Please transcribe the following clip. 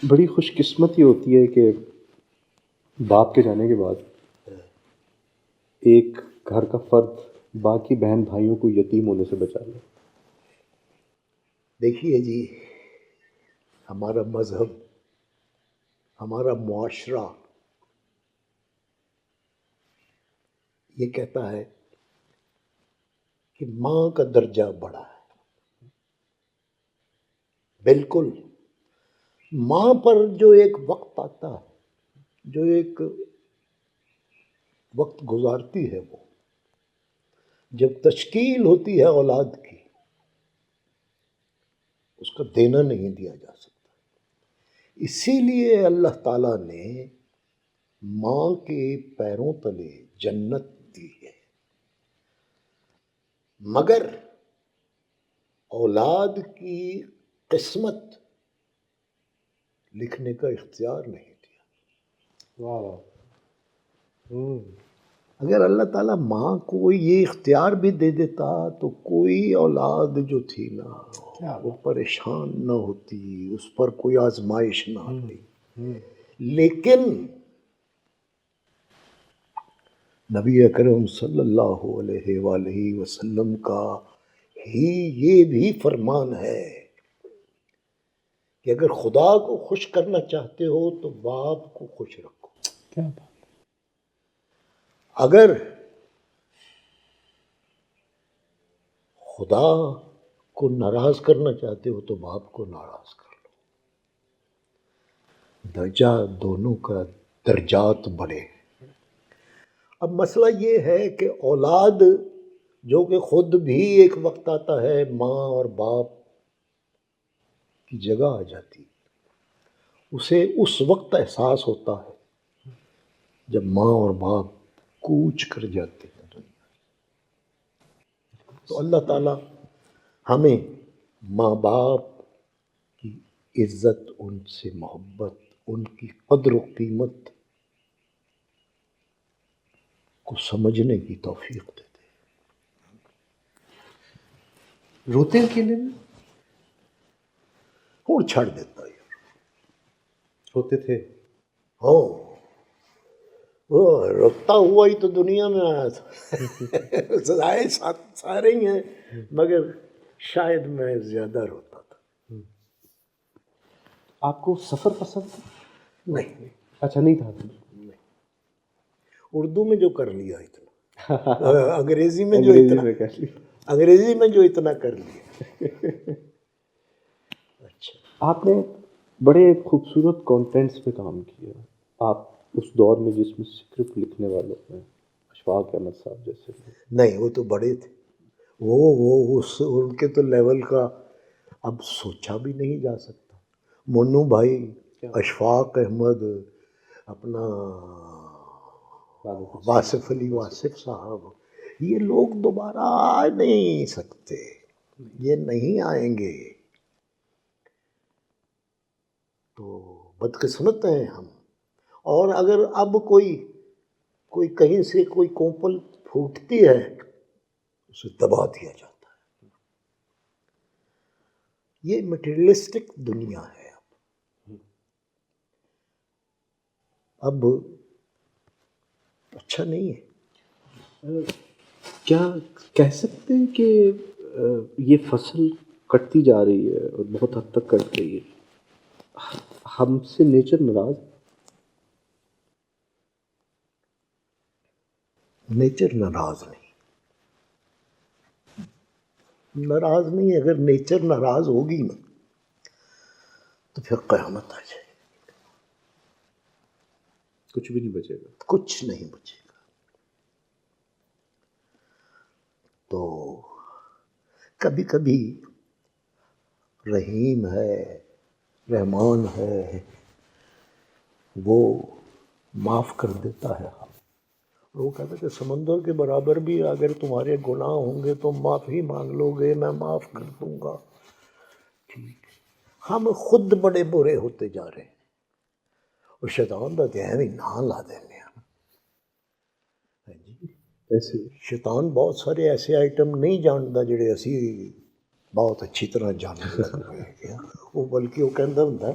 بڑی خوش قسمتی ہوتی ہے کہ باپ کے جانے کے بعد ایک گھر کا فرد باقی بہن بھائیوں کو یتیم ہونے سے بچا لے۔ دیکھیے جی، ہمارا مذہب، ہمارا معاشرہ یہ کہتا ہے کہ ماں کا درجہ بڑا ہے۔ بالکل، ماں پر جو ایک وقت آتا ہے، جو ایک وقت گزارتی ہے، وہ جب تشکیل ہوتی ہے اولاد کی، اس کا دینا نہیں دیا جا سکتا۔ اسی لیے اللہ تعالیٰ نے ماں کے پیروں تلے جنت دی ہے، مگر اولاد کی قسمت لکھنے کا اختیار نہیں دیا۔ واہ، اگر اللہ تعالیٰ ماں کو یہ اختیار بھی دے دیتا تو کوئی اولاد جو تھی نا وہ پریشان نہ ہوتی، اس پر کوئی آزمائش نہ آتی۔ لیکن نبی اکرم صلی اللہ علیہ وآلہ وسلم کا ہی یہ بھی فرمان ہے کہ اگر خدا کو خوش کرنا چاہتے ہو تو باپ کو خوش رکھو۔ کیا بات! اگر خدا کو ناراض کرنا چاہتے ہو تو باپ کو ناراض کر لو۔ درجہ دونوں کا درجات بڑھے۔ اب مسئلہ یہ ہے کہ اولاد جو کہ خود بھی ایک وقت آتا ہے ماں اور باپ کی جگہ آ جاتی، اسے اس وقت احساس ہوتا ہے جب ماں اور باپ کوچ کر جاتے ہیں دنیا۔ تو اللہ تعالیٰ ہمیں ماں باپ کی عزت، ان سے محبت، ان کی قدر و قیمت کو سمجھنے کی توفیق دے دے۔ روتے ہیں اکیلے میں؟ اور چھڑ دیتا ہے۔ ہوتے تھے؟ ہاں، وہ روتا ہوا ہی تو دنیا میں آیا تھا۔ سزائے سارے ہی ہیں، مگر شاید میں زیادہ روتا تھا۔ آپ کو سفر پسند تھا؟ نہیں، اچھا، نہیں تھا؟ اردو میں جو کر لیا اتنا، انگریزی میں جو اتنا کر لیا۔ اچھا، آپ نے بڑے خوبصورت کانٹینٹس پہ کام کیا۔ آپ اس دور میں جس میں اسکرپٹ لکھنے والوں میں اشفاق احمد صاحب جیسے، نہیں وہ تو بڑے تھے، وہ ان کے تو لیول کا اب سوچا بھی نہیں جا سکتا۔ منو بھائی، اشفاق احمد، اپنا واصف علی واصف صاحب، یہ لوگ دوبارہ آ نہیں سکتے، یہ نہیں آئیں گے۔ تو بدقسمت ہیں ہم۔ اور اگر اب کوئی کہیں سے کوئی کوپل پھوٹتی ہے، اسے دبا دیا جاتا ہے۔ یہ مٹیریلسٹک دنیا ہے۔ اب اچھا نہیں ہے۔ کیا کہہ سکتے ہیں کہ یہ فصل کٹتی جا رہی ہے اور بہت حد تک کٹ رہی ہے؟ ہم سے نیچر ناراض؟ نیچر ناراض نہیں، اگر نیچر ناراض ہوگی نا تو پھر قیامت آ جائے گی، کچھ بھی نہیں بچے گا، کچھ نہیں بچے گا۔ تو کبھی کبھی رحیم ہے، رحمان ہے، وہ معاف کر دیتا ہے۔ وہ کہتا ہے کہ سمندر کے برابر بھی اگر تمہارے گناہ ہوں گے تو معافی مانگ لو گے، میں معاف کر دوں گا۔ ٹھیک، ہم خود بڑے برے ہوتے جا رہے ہیں، اور شیطان دا کہ بھی نہ لا دینے ہیں۔ ایسے شیطان بہت سارے ایسے آئٹم نہیں جانتا جڑے اسی بہت اچھی طرح جاننے لگ پئے ہیں۔ وہ بلکہ وہ کہندا ہوندا ہے